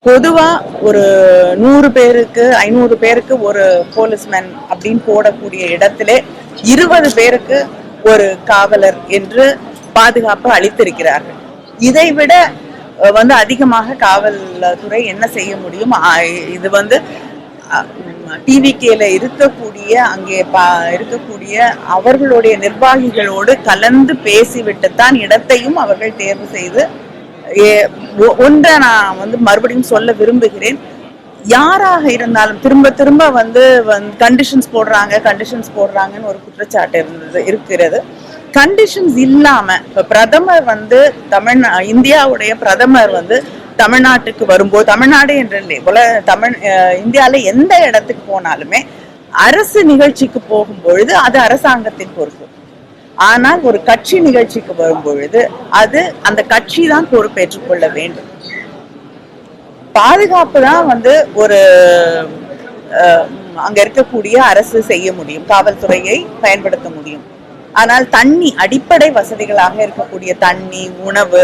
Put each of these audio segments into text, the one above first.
பொதுவா ஒரு 100 பேருக்கு 500 பேருக்கு ஒரு போலீஸ்மேன் அப்படின்னு போடக்கூடிய இடத்திலே 20 பேருக்கு ஒரு காவலர் என்று பாதுகாப்பு அளித்திருக்கிறார்கள். இதைவிட அதிகமாக காவல்துறை என்ன செய்ய முடியும்? இது டிவிகேல இருக்கக்கூடிய அங்கே இருக்கக்கூடிய அவர்களுடைய நிர்வாகிகளோடு கலந்து பேசிவிட்டுத்தான் இடத்தையும் அவர்கள் தேர்வு செய்து ஒன்றை நான் மறுபடியும் சொல்ல விரும்புகிறேன். யாராக இருந்தாலும் திரும்ப திரும்ப கண்டிஷன்ஸ் போடுறாங்கன்னு ஒரு குற்றச்சாட்டு இருக்கிறது. கண்டிஷன்ஸ் இல்லாம இப்ப பிரதமர் இந்தியாவுடைய பிரதமர் தமிழ்நாட்டுக்கு வரும்போது, தமிழ்நாடு என்று இல்லை, இந்தியால எந்த இடத்துக்கு போனாலுமே அரசு நிகழ்ச்சிக்கு போகும்பொழுது அது அரசாங்கத்தின் பொறுப்பு. ஆனால் ஒரு கட்சி நிகழ்ச்சிக்கு வரும் பொழுது அது அந்த கட்சி தான் பொறுப்பேற்றுக் கொள்ள வேண்டும். பாதுகாப்பு தான் ஒரு அங்க இருக்கக்கூடிய அரசு செய்ய முடியும், காவல்துறையை பயன்படுத்த முடியும். ஆனால் அடிப்படை வசதிகளாக இருக்கக்கூடிய தண்ணி, உணவு,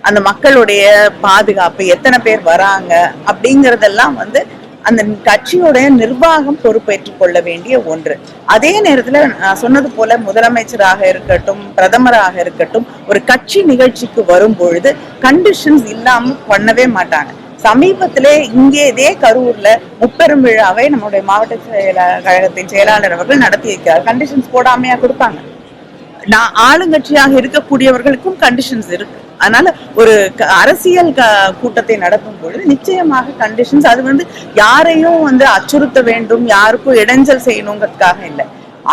அந்த மக்களுடைய பாதுகாப்பு, எத்தனை பேர் வராங்க அப்படிங்கறதெல்லாம் அந்த கட்சியுடைய நிர்வாகம் பொறுப்பேற்றுக் கொள்ள வேண்டிய ஒன்று. அதே நேரத்துல நான் சொன்னது போல முதலமைச்சராக இருக்கட்டும், பிரதமராக இருக்கட்டும், ஒரு கட்சி நிகழ்ச்சிக்கு வரும் பொழுது கண்டிஷன்ஸ் இல்லாம பண்ணவே மாட்டாங்க. சமீபத்திலே இங்கே இதே கரூர்ல முப்பெரும் விழாவை நம்முடைய மாவட்ட கழகத்தின் செயலாளர் அவர்கள் நடத்தி வைக்கிறார். கண்டிஷன்ஸ் போடாமையா கொடுப்பாங்க? நான் ஆளுங்கட்சியாக இருக்கக்கூடியவர்களுக்கும் கண்டிஷன்ஸ் இருக்கு. அதனால ஒரு அரசியல் கூட்டத்தை நடத்தும் பொழுது நிச்சயமாக கண்டிஷன்ஸ், அது யாரையும் அச்சுறுத்த வேண்டும், யாருக்கும் இடைஞ்சல் செய்யணுங்கிறதுக்காக இல்லை.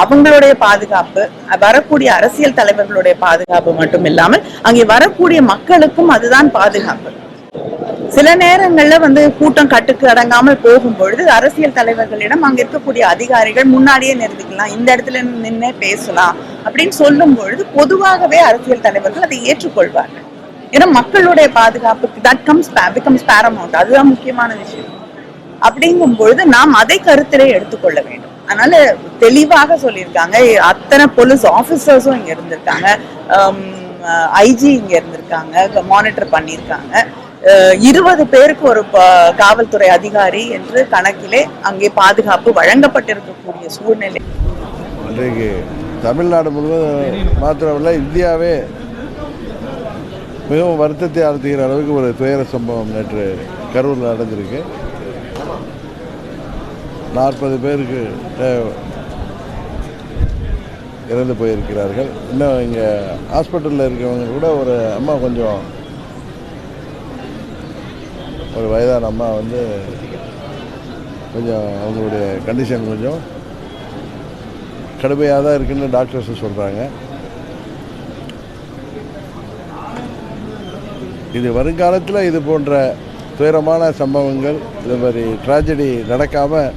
அவங்களுடைய பாதுகாப்பு, வரக்கூடிய அரசியல் தலைவர்களுடைய பாதுகாப்பு மட்டும் இல்லாமல் அங்கே வரக்கூடிய மக்களுக்கும் அதுதான் பாதுகாப்பு. சில நேரங்கள்ல கூட்டம் கட்டுக்கு அடங்காமல் போகும் பொழுது அரசியல் தலைவர்களிடம் அங்க இருக்கக்கூடிய அதிகாரிகள் முன்னாடியே நிறுத்திக்கலாம், இந்த இடத்துல நின்னே பேசலாம் அப்படின்னு சொல்லும் பொழுது பொதுவாகவே அரசியல் தலைவர்கள் அதை ஏற்றுக்கொள்வார்கள். ஏன்னா மக்களுடைய பாதுகாப்புக்கு பிகம்ஸ் பேரமவுண்ட், அதுதான் முக்கியமான விஷயம். அப்படிங்கும் பொழுது நாம் அதை கருத்திலே எடுத்துக்கொள்ள வேண்டும். அதனால தெளிவாக சொல்லியிருக்காங்க. அத்தனை போலீஸ் ஆபீசர்ஸும் இங்க இருந்திருக்காங்க, ஐஜி இங்க இருந்திருக்காங்க, மானிட்டர் பண்ணியிருக்காங்க. 20 பேருக்கு ஒரு காவல்துறை அதிகாரி என்று கணக்கிலே அங்கே பாதுகாப்பு வழங்கப்பட்டிருக்கக்கூடிய சூழ்நிலை. இன்றைக்கு தமிழ்நாடு முழுவதும் மாத்திரமல்ல, இந்தியாவே மிகவும் வருத்தத்தை ஆழ்த்துகிற அளவுக்கு ஒரு துயர சம்பவம் நேற்று கரூரில் நடந்திருக்கு. 40 பேருக்கு இறந்து போயிருக்கிறார்கள். இன்னும் இங்கே ஹாஸ்பிட்டலில் இருக்கிறவங்க கூட ஒரு அம்மா, கொஞ்சம் ஒரு வயதான அம்மா கொஞ்சம் அவங்களுடைய கண்டிஷன் கொஞ்சம் கடுமையாக தான் இருக்குன்னு டாக்டர்ஸ் சொல்கிறாங்க. இது வருங்காலத்தில் இது போன்ற துயரமான சம்பவங்கள், இது மாதிரி ட்ராஜடி நடக்காமல்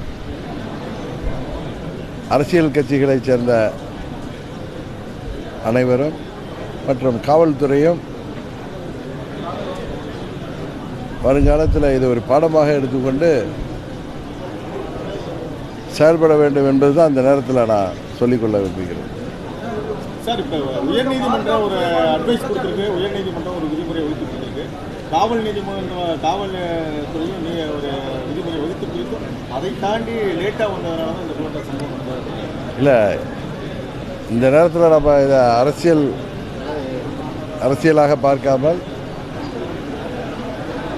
அரசியல் கட்சிகளைச் சேர்ந்த அனைவரும் மற்றும் காவல்துறையும் வருங்காலத்தில் இது ஒரு பாடமாக எடுத்துக்கொண்டு செயல்பட வேண்டும் என்பது தான் அந்த நேரத்தில் நான் சொல்லிக்கொள்ள விரும்புகிறேன். சார், இப்போ உயர்நீதிமன்றம் ஒரு அட்வைஸ் கொடுத்துருக்கு, உயர்நீதிமன்றம் ஒரு விதிமுறை வகுத்து கொடுத்துருக்கு, காவல்துறையும் ஒரு விதிமுறை வகுத்து கொடுத்து அதை தாண்டி லேட்டாக வந்ததுனால தான் இந்த போன்ற சம்பவம் இல்லை. இந்த நேரத்தில் நம்ம இதை அரசியலாக பார்க்காமல்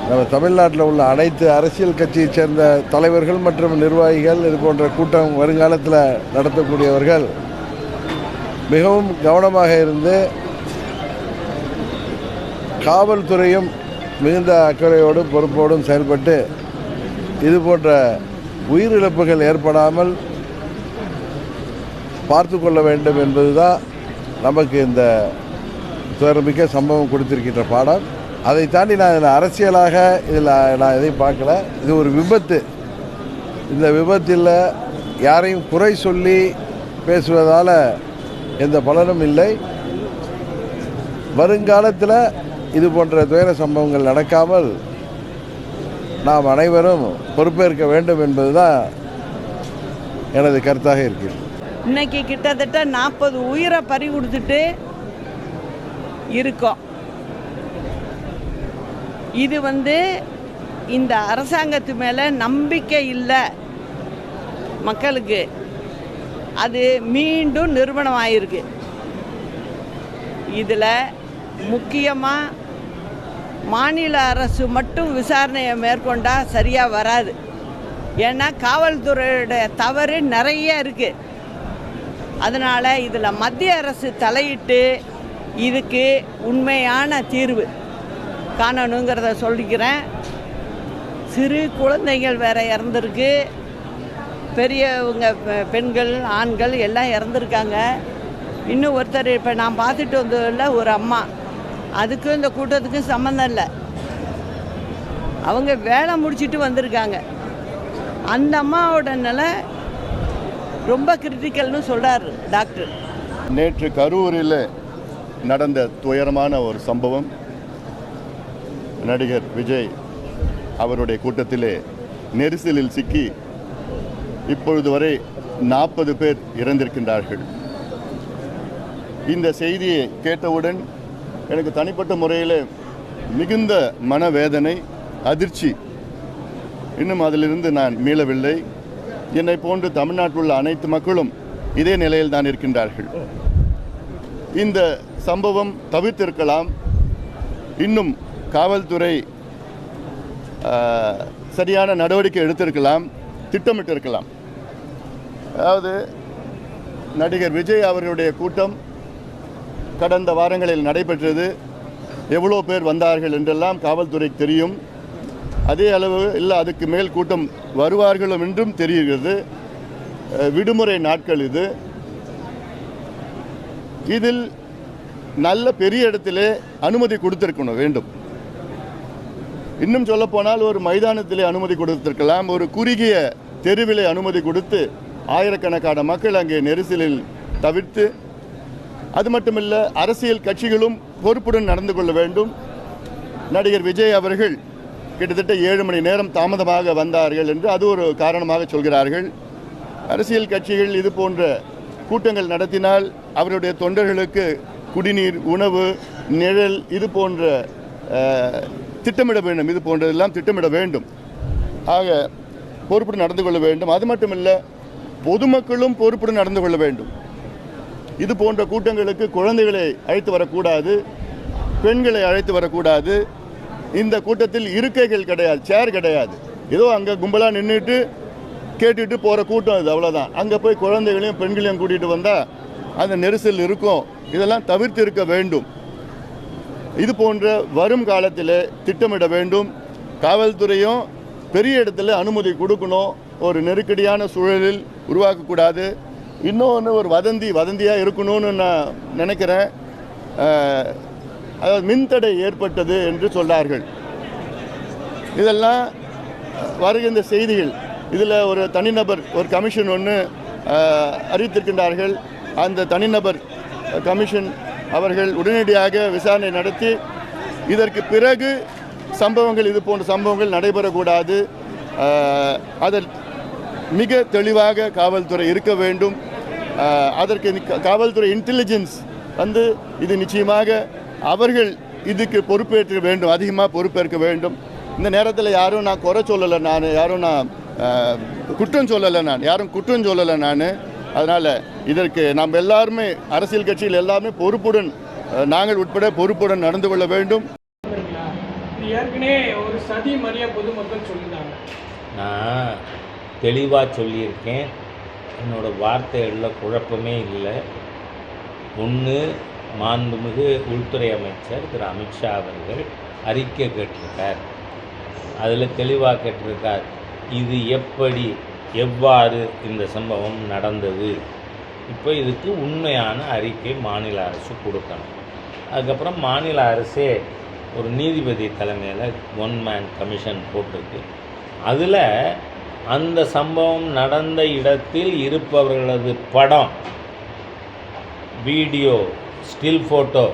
நம்ம தமிழ்நாட்டில் உள்ள அனைத்து அரசியல் கட்சியைச் சேர்ந்த தலைவர்கள் மற்றும் நிர்வாகிகள், இது போன்ற கூட்டம் வருங்காலத்தில் நடத்தக்கூடியவர்கள் மிகவும் கவனமாக இருந்து காவல்துறையும் மிகுந்த அக்கறையோடும் பொறுப்போடும் செயல்பட்டு இது போன்ற உயிரிழப்புகள் ஏற்படாமல் பார்த்து கொள்ள வேண்டும் என்பதுதான் நமக்கு இந்த துயரமிக்க சம்பவம் கொடுத்திருக்கின்ற பாடம். அதை தாண்டி நான் இதில் அரசியலாக நான் எதையும் பார்க்கல. இது ஒரு விபத்து. இந்த விபத்தில் யாரையும் குறை சொல்லி பேசுவதால் எந்த பலனும் இல்லை. வருங்காலத்தில் இது போன்ற துயர சம்பவங்கள் நடக்காமல் நாம் அனைவரும் பொறுப்பேற்க வேண்டும் என்பதுதான் எனது கருத்தாக இருக்கிறது. இன்னைக்கு கிட்டத்தட்ட 40 உயிரை பறி கொடுத்துட்டு இருக்கோம். இது இந்த அரசாங்கத்து மேலே நம்பிக்கை இல்லை மக்களுக்கு. அது மீண்டும் நிரூபணமாயிருக்கு. இதில் முக்கியமாக மாநில அரசு மட்டும் விசாரணையை மேற்கொண்டால் சரியாக வராது. ஏன்னா காவல்துறையோட தவறு நிறைய இருக்குது. அதனால் இதில் மத்திய அரசு தலையிட்டு இதுக்கு உண்மையான தீர்வு காணணுங்கிறத சொல்லிக்கிறேன். சிறு குழந்தைகள் வேற இறந்துருக்கு, பெரியவங்க பெண்கள் ஆண்கள் எல்லாம் இறந்துருக்காங்க. இன்னும் ஒருத்தர் இப்போ நான் பார்த்துட்டு வந்ததில்ல ஒரு அம்மா, அதுக்கும் இந்த கூட்டத்துக்கும் சம்மந்தம் இல்லை. அவங்க வேலை முடிச்சுட்டு வந்திருக்காங்க. அந்த அம்மாவோட நிலை ரொம்ப கிரிட்டிக்கல்னு சொல்கிறார் டாக்டர். நேற்று கரூரில் நடந்த துயரமான ஒரு சம்பவம். நடிகர் விஜய் அவருடைய கூட்டத்திலே நெரிசலில் சிக்கி இப்பொழுது வரை 40 பேர் இறந்திருக்கின்றார்கள். இந்த செய்தியை கேட்டவுடன் எனக்கு தனிப்பட்ட முறையில் மிகுந்த மனவேதனை, அதிர்ச்சி. இன்னும் அதிலிருந்து நான் மீளவில்லை. என்னை போன்று தமிழ்நாட்டில் உள்ள அனைத்து மக்களும் இதே நிலையில் தான் இருக்கின்றார்கள். இந்த சம்பவம் தவிர்த்திருக்கலாம். இன்னும் காவல்துறை சரியான நடவடிக்கை எடுத்திருக்கலாம், திட்டமிட்டிருக்கலாம். அதாவது நடிகர் விஜய் அவர்களுடைய கூட்டம் கடந்த வாரங்களில் நடைபெற்றது. எவ்வளோ பேர் வந்தார்கள் என்றெல்லாம் காவல்துறைக்கு தெரியும். அதே அளவு இல்லை, அதுக்கு மேல் கூட்டம் வருவார்களும் என்றும் தெரிகிறது. விடுமுறை நாட்கள் இது. இதில் நல்ல பெரிய இடத்திலே அனுமதி கொடுத்திருக்கணும் வேண்டும். இன்னும் சொல்லப்போனால் ஒரு மைதானத்திலே அனுமதி கொடுத்திருக்கலாம். ஒரு குறுகிய தெருவிலே அனுமதி கொடுத்து ஆயிரக்கணக்கான மக்கள் அங்கே நெரிசலில் தவிர்த்து, அது மட்டுமல்ல அரசியல் கட்சிகளும் பொறுப்புடன் நடந்து கொள்ள வேண்டும். நடிகர் விஜய் அவர்கள் கிட்டத்தட்ட 7 மணி நேரம் தாமதமாக வந்தார்கள் என்று அது ஒரு காரணமாக சொல்கிறார்கள். அரசியல் கட்சிகள் இது போன்ற கூட்டங்கள் நடத்தினால் அவருடைய தொண்டர்களுக்கு குடிநீர், உணவு, நிழல் இது போன்ற திட்டமிட வேண்டும். இது போன்றதெல்லாம் திட்டமிட வேண்டும். ஆக பொறுப்புடன் நடந்து கொள்ள வேண்டும். அது மட்டுமல்ல, பொதுமக்களும் பொறுப்புடன் நடந்து கொள்ள வேண்டும். இது போன்ற கூட்டங்களுக்கு குழந்தைகளை அழைத்து வரக்கூடாது, பெண்களை அழைத்து வரக்கூடாது. இந்த கூட்டத்தில் இருக்கைகள் கிடையாது, சேர் கிடையாது. ஏதோ அங்கே கும்பலாக நின்றுட்டு கேட்டுட்டு போகிற கூட்டம் இது, அவ்வளோதான். அங்கே போய் குழந்தைகளையும் பெண்களையும் கூட்டிகிட்டு வந்தால் அந்த நெரிசல் இருக்கும். இதெல்லாம் தவிர்த்து இருக்க வேண்டும். இது போன்ற வரும் காலத்தில் திட்டமிட வேண்டும். காவல்துறையும் பெரிய இடத்துல அனுமதி கொடுக்கணும். ஒரு நெருக்கடியான சூழலில் உருவாக்கக்கூடாது. இன்னொன்று ஒரு வதந்தியாக இருக்கணும்னு நான் நினைக்கிறேன். அதாவது மின்தடை ஏற்பட்டது என்று சொன்னார்கள். இதெல்லாம் வருகின்ற செய்திகள். இதில் ஒரு தனிநபர், ஒரு கமிஷன் ஒன்று அறிவித்திருக்கின்றார்கள். அந்த தனிநபர் கமிஷன் அவர்கள் உடனடியாக விசாரணை நடத்தி இதற்கு பிறகு சம்பவங்கள், இது போன்ற சம்பவங்கள் நடைபெறக்கூடாது. அதில் மிக தெளிவாக காவல்துறை இருக்க வேண்டும். அதற்கு காவல்துறை இன்டெலிஜென்ஸ் இது நிச்சயமாக அவர்கள் இதுக்கு பொறுப்பேற்க வேண்டும், அதிகமாக பொறுப்பேற்க வேண்டும். இந்த நேரத்தில் யாரும் நான் குறை சொல்லலை, நான் குற்றம் சொல்லலை நான். அதனால் இதற்கு நாம் எல்லாருமே, அரசியல் கட்சியில் எல்லாருமே பொறுப்புடன், நாங்கள் உட்பட பொறுப்புடன் நடந்து கொள்ள வேண்டும். ஏற்கனவே ஒரு சதி மாதிரியா பொதுமக்கள் சொல்லியிருந்தாங்க. நான் தெளிவாக சொல்லியிருக்கேன். என்னோடய வார்த்தைகளில் குழப்பமே இல்லை. ஒன்று, மாண்புமிகு உள்துறை அமைச்சர் திரு அமித்ஷா அவர்கள் அறிக்கை கேட்டிருக்கார். அதில் தெளிவாக கேட்டிருக்கார், இது எப்படி எவ்வாறு இந்த சம்பவம் நடந்தது. இப்போ இதுக்கு உண்மையான அறிக்கை மாநில அரசு கொடுக்கணும். அதுக்கப்புறம் மாநில அரசே ஒரு நீதிபதி தலைமையில் 1 மேன் கமிஷன் போட்டிருக்கு. அதில் அந்த சம்பவம் நடந்த இடத்தில் இருப்பவர்களது படம், வீடியோ, ஸ்டில் ஃபோட்டோ,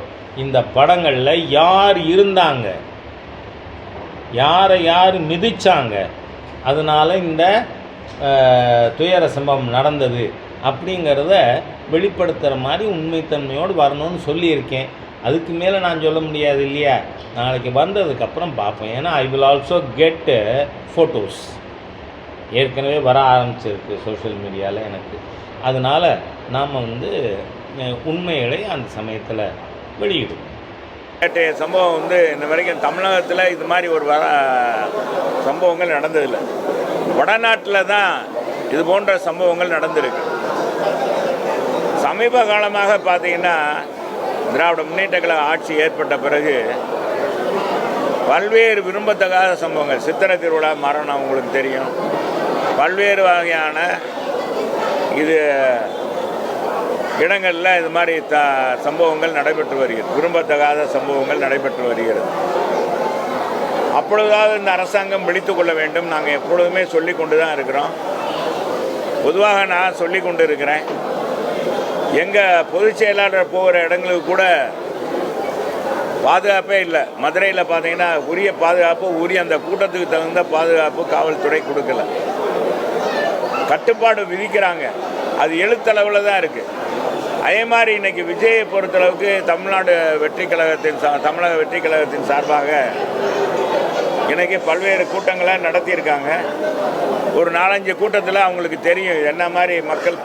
இந்த படங்களில் யார் இருந்தாங்க, யார் மிதிச்சாங்க, அதனால் இந்த துயர சம்பவம் நடந்தது அப்படிங்கிறத வெளிப்படுத்துகிற மாதிரி உண்மைத்தன்மையோடு வரணும்னு சொல்லியிருக்கேன். அதுக்கு மேலே நான் சொல்ல முடியாது இல்லையா. நாளைக்கு வந்ததுக்கப்புறம் பார்ப்போம். ஏன்னா I will also get photos. ஏற்கனவே வர ஆரம்பிச்சிருக்கு சோஷியல் மீடியாவில் எனக்கு. அதனால் நாம் உண்மைகளை அந்த சமயத்தில் வெளியிடுவோம். நேற்றைய சம்பவம் இந்த வரைக்கும் தமிழகத்தில் இது மாதிரி ஒரு சம்பவங்கள் நடந்ததில்லை. வடநாட்டில் தான் இது போன்ற சம்பவங்கள் நடந்திருக்கு. சமீப காலமாக பார்த்தீங்கன்னா திராவிட முன்னேற்ற கழக ஆட்சி ஏற்பட்ட பிறகு பல்வேறு விரும்பத்தகாத சம்பவங்கள், சித்திரை திருவிழா மரணம் உங்களுக்கு தெரியும், பல்வேறு வகையான இது இடங்களில் இது மாதிரி சம்பவங்கள் நடைபெற்று வருகிறது, விரும்பத்தகாத சம்பவங்கள் நடைபெற்று வருகிறது. அப்பொழுதாவது இந்த அரசாங்கம் விழித்து கொள்ள வேண்டும். நாங்கள் எப்பொழுதுமே சொல்லி கொண்டு தான் இருக்கிறோம். பொதுவாக நான் சொல்லி கொண்டு இருக்கிறேன், எங்கள் பொதுச் செயலாளர் போகிற இடங்களுக்கு கூட பாதுகாப்பே இல்லை. மதுரையில் பார்த்தீங்கன்னா உரிய பாதுகாப்பு, உரிய அந்த கூட்டத்துக்கு தகுந்த பாதுகாப்பு காவல்துறை கொடுக்கல. கட்டுப்பாடு விதிக்கிறாங்க, அது எழுத்தளவில் தான் இருக்குது. அதே மாதிரி இன்றைக்கி விஜயை பொறுத்தளவுக்கு தமிழக வெற்றி கழகத்தின் சார்பாக இன்றைக்கி பல்வேறு கூட்டங்களை நடத்தியிருக்காங்க. ஒரு 4-5 கூட்டத்தில் அவங்களுக்கு தெரியும் என்ன மாதிரி மக்கள்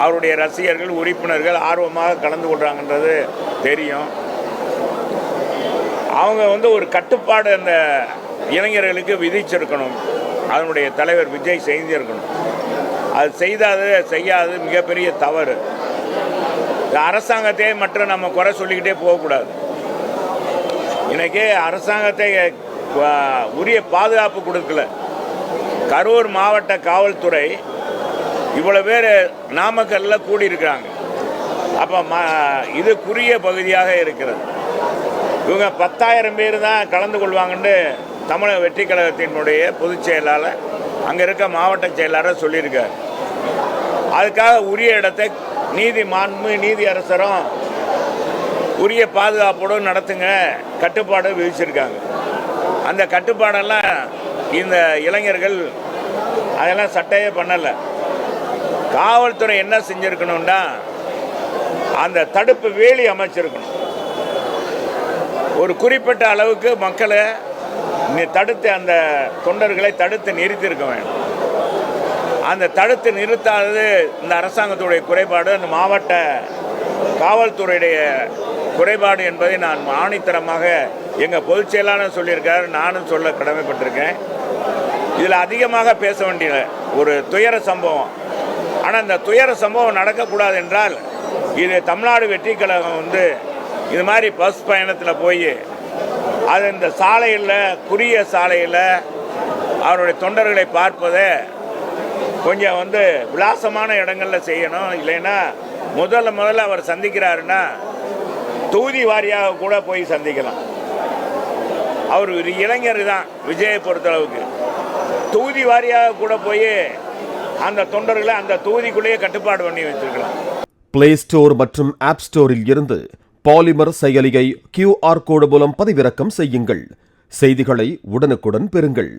அவருடைய ரசிகர்கள் உறுப்பினர்கள் ஆர்வமாக கலந்து கொள்கிறாங்கன்றது தெரியும். அவங்க ஒரு கட்டுப்பாடு அந்த இளைஞர்களுக்கு விதிச்சிருக்கணும். அதனுடைய தலைவர் விஜய் செஞ்சிருக்கணும். அது செய்யாது மிகப்பெரிய தவறு. அரசாங்கத்தை மற்றும் நம்ம குறை சொல்லிக்கிட்டே போகக்கூடாது. இன்றைக்கி அரசாங்கத்தை உரிய பாதுகாப்பு கொடுக்கல. கரூர் மாவட்ட காவல்துறை இவ்வளோ பேர் நாமக்கல்லில் கூடியிருக்கிறாங்க. அப்போ இது குறுகிய பகுதியாக இருக்கிறது. இவங்க 10,000 பேர் தான் கலந்து கொள்வாங்கன்னு தமிழக வெற்றி கழகத்தினுடைய பொதுச் செயலாளர் அங்கே இருக்க மாவட்ட செயலாளர் சொல்லியிருக்கார். அதுக்காக உரிய இடத்தை நீதி அரசரும் உரிய பாதுகாப்போடு நடத்துங்க கட்டுப்பாடு விதிச்சிருக்காங்க. அந்த கட்டுப்பாடெல்லாம் இந்த இளைஞர்கள் அதெல்லாம் சட்டையே பண்ணலை. காவல்துறை என்ன செஞ்சுருக்கணும்னா அந்த தடுப்பு வேலி அமைச்சிருக்கணும். ஒரு குறிப்பிட்ட அளவுக்கு மக்களை தடுத்து அந்த தொண்டர்களை தடுத்து நிறுத்தியிருக்க வேண்டும். அந்த தடுத்து நிறுத்தாதது இந்த அரசாங்கத்துடைய குறைபாடு, அந்த மாவட்ட காவல்துறையுடைய குறைபாடு என்பதை நான் ஆணித்தரமாக எங்கள் பொதுச் செயலாளர் சொல்லியிருக்காரு, நானும் சொல்ல கடமைப்பட்டிருக்கேன். இதில் அதிகமாக பேச வேண்டிய ஒரு துயர சம்பவம். ஆனால் இந்த துயர சம்பவம் நடக்கக்கூடாது என்றால் இது தமிழ்நாடு வெற்றி கழகம் இது மாதிரி பஸ் பயணத்தில் போய் அது இந்த சாலையில் குறுகிய சாலையில் அவருடைய தொண்டர்களை பார்ப்பதை கொஞ்சம் விலாசமான இடங்களில் செய்யணும். இல்லைன்னா முதல்ல அவர் சந்திக்கிறாருன்னா தொகுதி வாரியாக கூட போய் சந்திக்கலாம். அவர் ஒரு இளைஞர் தான் விஜயை பொறுத்தளவுக்கு. தொகுதி வாரியாக கூட போய் அந்த தொண்டர்களை அந்த தொகுதிக்குள்ளேயே கட்டுப்பாடு பண்ணி வச்சிருக்கலாம். பிளே ஸ்டோர் மற்றும் ஆப் ஸ்டோரில் இருந்து பாலிமர் செயலியை QR கோடு மூலம் பதிவிறக்கம் செய்யுங்கள். செய்திகளை உடனுக்குடன் பெறுங்கள்.